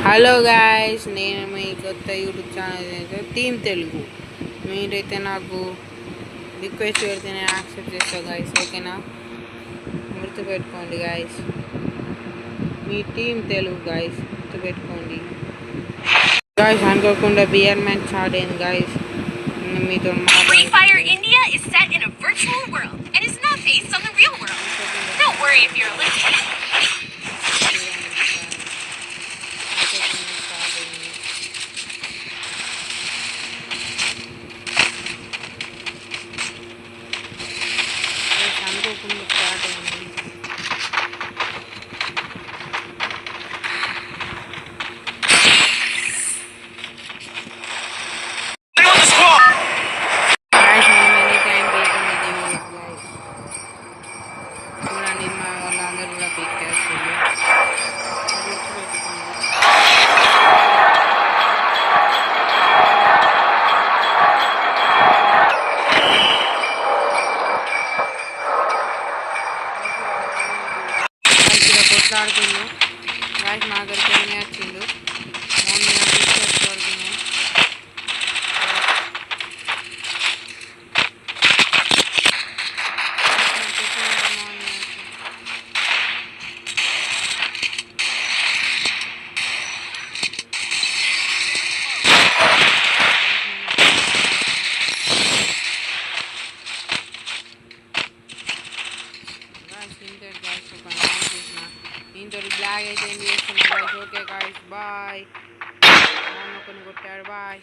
Hello guys, నేను మీ కొత్త YouTube channel team Telugu. మీరైతే నాకు రిక్వెస్ట్ పెడితే నేను యాక్సెప్ట్ చేస్తాను గాయస్, ఓకేనా? గుర్తుపెట్టుకోండి గాయస్, మీ టీమ్ తెలుగు గాయస్, గుర్తుపెట్టుకోండి గాయస్. అనుకోకుండా బియర్ మ్యాచ్ ఆడాను గాయస్, మీతో Free Fire India is set in a virtual world and is not based on the real world. Don't worry if you're listening. అనుకోకుండా start అయింది. చూడండి, మా వాళ్ళందరూ కూడా పిక్ చేస్తుంది. కొట్లాడుతుండు గాయస్, మా దగ్గరికి ఏమే వచ్చిండు. ఇంత బ్లాగ్ అయితే ఏం చేస్తున్నా గాయస్. Okay guys, bye. కొన్ని కొట్టాడు, బాయ్.